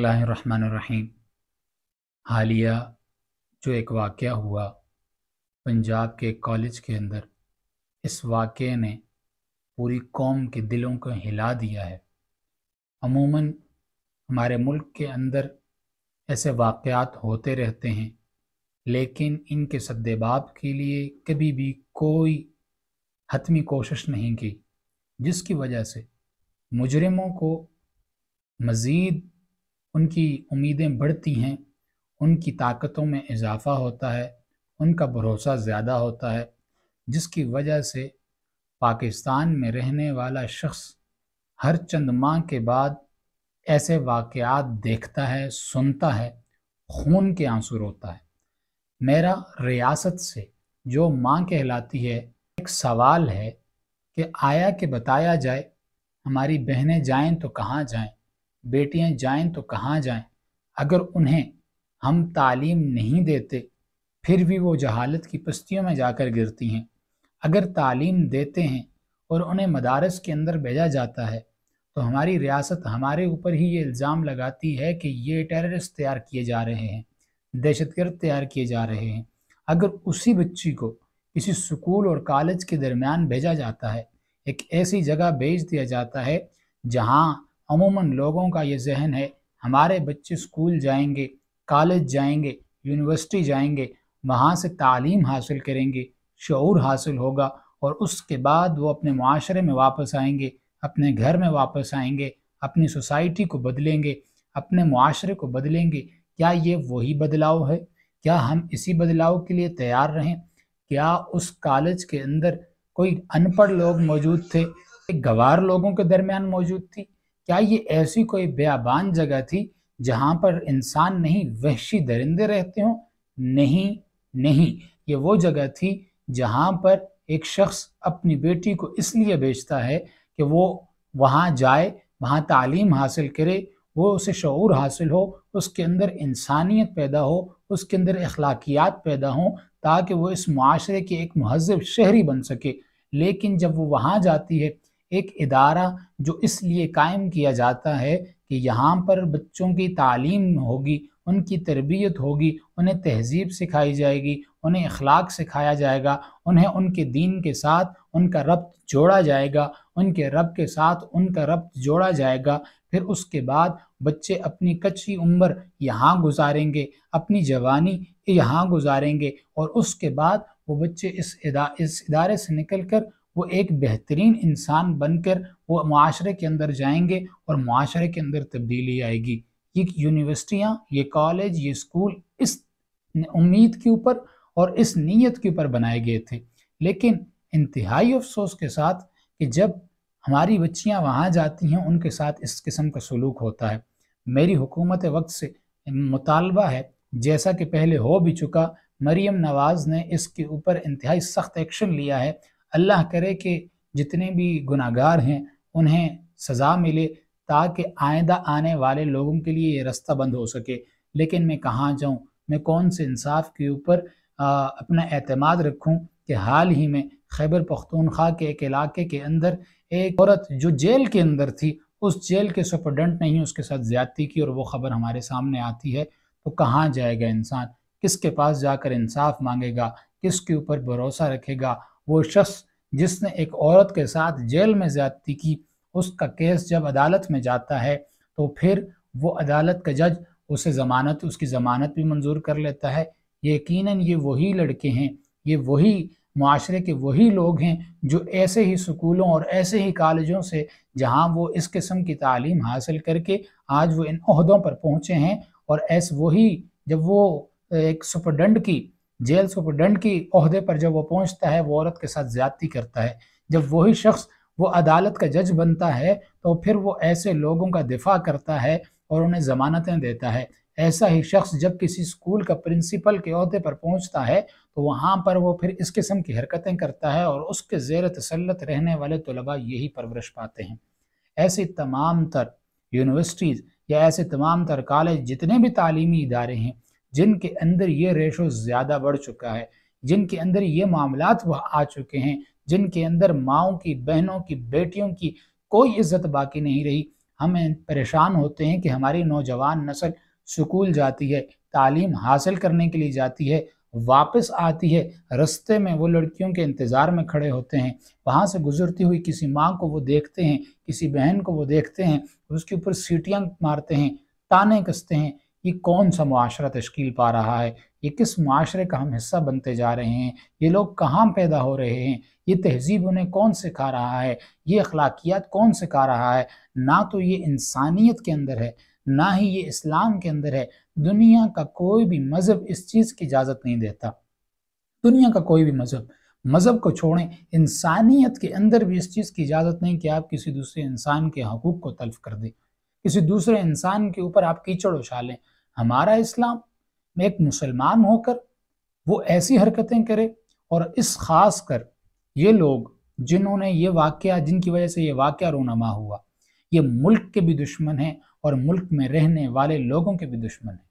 बिस्मिल्लाहिर्रहमानिर्रहीम। हालिया जो एक वाक़या हुआ पंजाब के कॉलेज के अंदर, इस वाक़ये ने पूरी कौम के दिलों को हिला दिया है। अमूमन हमारे मुल्क के अंदर ऐसे वाक़यात होते रहते हैं, लेकिन इनके सद्देबाब के लिए कभी भी कोई हतमी कोशिश नहीं की, जिसकी वजह से मुजरिमों को मज़ीद उनकी उम्मीदें बढ़ती हैं, उनकी ताकतों में इजाफ़ा होता है, उनका भरोसा ज़्यादा होता है, जिसकी वजह से पाकिस्तान में रहने वाला शख्स हर चंद माह के बाद ऐसे वाक़यात देखता है, सुनता है, खून के आंसू रोता है। मेरा रियासत से जो माँ कहलाती है, एक सवाल है कि आया कि बताया जाए, हमारी बहनें जाएं तो कहाँ जाएं, बेटियां जाएं तो कहाँ जाएं। अगर उन्हें हम तालीम नहीं देते, फिर भी वो जहालत की पस्तियों में जाकर गिरती हैं। अगर तालीम देते हैं और उन्हें मदारस के अंदर भेजा जाता है, तो हमारी रियासत हमारे ऊपर ही ये इल्ज़ाम लगाती है कि ये टेररिस्ट तैयार किए जा रहे हैं, दहशतगर्द तैयार किए जा रहे हैं। अगर उसी बच्ची को किसी स्कूल और कॉलेज के दरमियान भेजा जाता है, एक ऐसी जगह भेज दिया जाता है जहाँ अमूमन लोगों का ये जहन है हमारे बच्चे स्कूल जाएंगे, कॉलेज जाएंगे, यूनिवर्सिटी जाएंगे, वहाँ से तालीम हासिल करेंगे, शऊर हासिल होगा और उसके बाद वो अपने माशरे में वापस आएंगे, अपने घर में वापस आएंगे, अपनी सोसाइटी को बदलेंगे, अपने माशरे को बदलेंगे। क्या ये वही बदलाव है? क्या हम इसी बदलाव के लिए तैयार रहें? क्या उस कॉलेज के अंदर कोई अनपढ़ लोग मौजूद थे, गंवार लोगों के दरमियान मौजूद थी? क्या ये ऐसी कोई बेआबान जगह थी जहाँ पर इंसान नहीं, वहशी दरिंदे रहते हों? नहीं नहीं, ये वो जगह थी जहाँ पर एक शख्स अपनी बेटी को इसलिए भेजता है कि वो वहाँ जाए, वहाँ तालीम हासिल करे, वो उसे शऊर हासिल हो, उसके अंदर इंसानियत पैदा हो, उसके अंदर अखलाकियात पैदा हों, ताकि वो इस मुआशरे के एक महज़्ज़ब शहरी बन सके। लेकिन जब वो वहाँ जाती है, एक इदारा जो इसलिए कायम किया जाता है कि यहाँ पर बच्चों की तालीम होगी, उनकी तरबियत होगी, उन्हें तहज़ीब सिखाई जाएगी, उन्हें अखलाक सिखाया जाएगा, उन्हें उनके दीन के साथ उनका रब्त जोड़ा जाएगा, उनके रब के साथ उनका रब्त जोड़ा जाएगा। फिर उसके बाद बच्चे अपनी कच्ची उम्र यहाँ गुजारेंगे, अपनी जवानी यहाँ गुजारेंगे और उसके बाद वो बच्चे इस इदारे से निकल कर वो एक बेहतरीन इंसान बनकर वो मुआशरे के अंदर जाएंगे और मुआशरे के अंदर तब्दीली आएगी। ये यूनिवर्सिटियाँ, ये कॉलेज, ये स्कूल इस उम्मीद के ऊपर और इस नीयत के ऊपर बनाए गए थे। लेकिन इंतहाई अफसोस के साथ कि जब हमारी बच्चियां वहाँ जाती हैं, उनके साथ इस किस्म का सलूक होता है। मेरी हुकूमत वक्त से मुतालबा है, जैसा कि पहले हो भी चुका, मरीम नवाज़ ने इसके ऊपर इंतहाई सख्त एक्शन लिया है। अल्लाह करे कि जितने भी गुनाहगार हैं उन्हें सज़ा मिले, ताकि आइंदा आने वाले लोगों के लिए ये रास्ता बंद हो सके। लेकिन मैं कहाँ जाऊँ, मैं कौन से इंसाफ के ऊपर अपना एतमाद रखूँ कि हाल ही में खैबर पख्तूनख्वा के एक इलाके के अंदर एक औरत जो जेल के अंदर थी, उस जेल के सुपरडेंट ने ही उसके साथ ज़्यादती की और वो ख़बर हमारे सामने आती है। तो कहाँ जाएगा इंसान, किसके पास जाकर इंसाफ मांगेगा, किसके ऊपर भरोसा रखेगा? वो शख्स जिसने एक औरत के साथ जेल में ज़्यादती की, उसका केस जब अदालत में जाता है तो फिर वो अदालत का जज उसे उसकी ज़मानत भी मंजूर कर लेता है। यकीनन ये वही लड़के हैं, ये वही मुआशरे के वही लोग हैं जो ऐसे ही स्कूलों और ऐसे ही कॉलेजों से, जहाँ वो इस किस्म की तालीम हासिल करके आज वो इन ओहदों पर पहुँचे हैं। और ऐसे वही जब वो एक सुपरडेंट की, जेल सुपरडेंट की ओहदे पर जब वो पहुँचता है, वो औरत के साथ ज़्यादती करता है। जब वही शख्स वो अदालत का जज बनता है, तो फिर वो ऐसे लोगों का दिफा करता है और उन्हें ज़मानतें देता है। ऐसा ही शख्स जब किसी स्कूल का प्रिंसिपल के ओहदे पर पहुँचता है, तो वहाँ पर वो फिर इस किस्म की हरकतें करता है और उसके ज़ेर तसल्लुत रहने वाले तलबा यही परवरिश पाते हैं। ऐसी तमाम तर यूनिवर्सिटीज़ या ऐसे तमाम तर कॉलेज, जितने भी तालीमी इदारे हैं जिनके अंदर ये रेशो ज़्यादा बढ़ चुका है, जिनके अंदर ये मामलात वह आ चुके हैं, जिनके अंदर माँओं की, बहनों की, बेटियों की कोई इज़्ज़त बाकी नहीं रही, ہم پریشان ہوتے ہیں کہ ہماری نوجوان نسل سکول جاتی ہے، تعلیم حاصل کرنے کے لیے جاتی ہے، واپس آتی ہے، رستے میں وہ لڑکیوں کے انتظار میں کھڑے ہوتے ہیں، وہاں سے گزرتی ہوئی کسی ماں کو وہ دیکھتے ہیں، کسی بہن کو وہ دیکھتے ہیں، اس کے اوپر سیٹیاں مارتے ہیں، تانے کستے ہیں۔ یہ کون سا معاشرہ تشکیل پا رہا ہے؟ یہ کس معاشرے کا ہم حصہ بنتے جا رہے ہیں؟ یہ لوگ کہاں پیدا ہو رہے ہیں؟ یہ تہذیب انہیں کون سکھا رہا ہے؟ یہ اخلاقیات کون سکھا رہا ہے؟ نہ تو یہ انسانیت کے اندر ہے، نہ ہی یہ اسلام کے اندر ہے۔ دنیا کا کوئی بھی مذہب اس چیز کی اجازت نہیں دیتا۔ دنیا کا کوئی بھی مذہب کو چھوڑیں، انسانیت کے اندر بھی اس چیز کی اجازت نہیں کہ آپ کسی دوسرے انسان کے حقوق کو تلف کر دیں، کسی دوسرے انسان کے اوپر آپ کیچڑ اچھالیں۔ ہمارا اسلام میں ایک مسلمان ہو کر وہ ایسی حرکتیں کرے، اور اس خاص کر یہ لوگ جنہوں نے یہ واقعہ، جن کی وجہ سے یہ واقعہ رونما ہوا، یہ ملک کے بھی دشمن ہیں اور ملک میں رہنے والے لوگوں کے بھی دشمن ہیں۔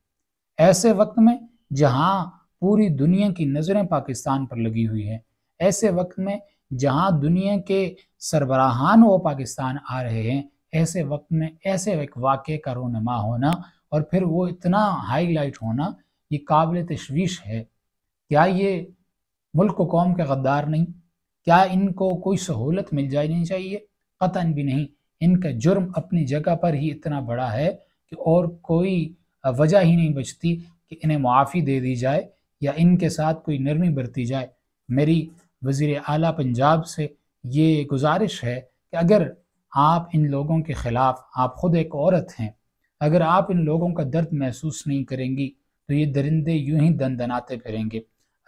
ایسے وقت میں جہاں پوری دنیا کی نظریں پاکستان پر لگی ہوئی ہیں، ایسے وقت میں جہاں دنیا کے سربراہان وہ پاکستان آ رہے ہیں، ایسے وقت میں ایسے ایک واقعے کا رونما ہونا اور پھر وہ اتنا ہائی لائٹ ہونا، یہ قابل تشویش ہے۔ کیا یہ ملک و قوم کے غدار نہیں؟ کیا ان کو کوئی سہولت مل جانی چاہیے؟ قطعاً بھی نہیں۔ ان کا جرم اپنی جگہ پر ہی اتنا بڑا ہے کہ اور کوئی وجہ ہی نہیں بچتی کہ انہیں معافی دے دی جائے یا ان کے ساتھ کوئی نرمی برتی جائے۔ میری وزیر اعلیٰ پنجاب سے یہ گزارش ہے کہ اگر آپ ان لوگوں کے خلاف، آپ خود ایک عورت ہیں، اگر آپ ان لوگوں کا درد محسوس نہیں کریں گی تو یہ درندے یوں ہی دندناتے پھریں گے۔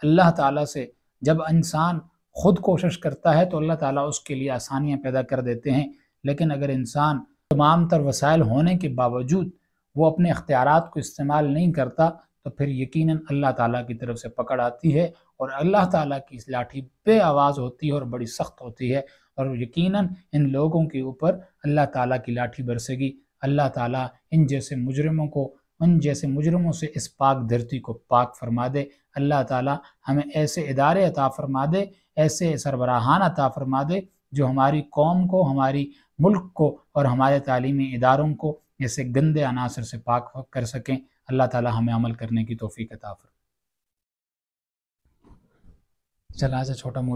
اللہ تعالیٰ سے جب انسان خود کوشش کرتا ہے تو اللہ تعالیٰ اس کے لیے آسانیاں پیدا کر دیتے ہیں، لیکن اگر انسان تمام تر وسائل ہونے کے باوجود وہ اپنے اختیارات کو استعمال نہیں کرتا تو پھر یقیناً اللہ تعالیٰ کی طرف سے پکڑ آتی ہے، اور اللہ تعالیٰ کی اس لاٹھی بے آواز ہوتی ہے اور بڑی سخت ہوتی ہے، اور یقیناً ان لوگوں کے اوپر اللہ تعالیٰ کی لاٹھی برسے گی۔ اللہ تعالیٰ ان جیسے مجرموں سے اس پاک دھرتی کو پاک فرما دے۔ اللہ تعالیٰ ہمیں ایسے ادارے عطا فرما دے، ایسے سربراہان عطا فرما دے جو ہماری قوم کو، ہماری ملک کو اور ہمارے تعلیمی اداروں کو ایسے گندے عناصر سے پاک کر سکیں۔ اللہ تعالیٰ ہمیں عمل کرنے کی توفیق عطا فرمائے۔ چلا چھوٹا مول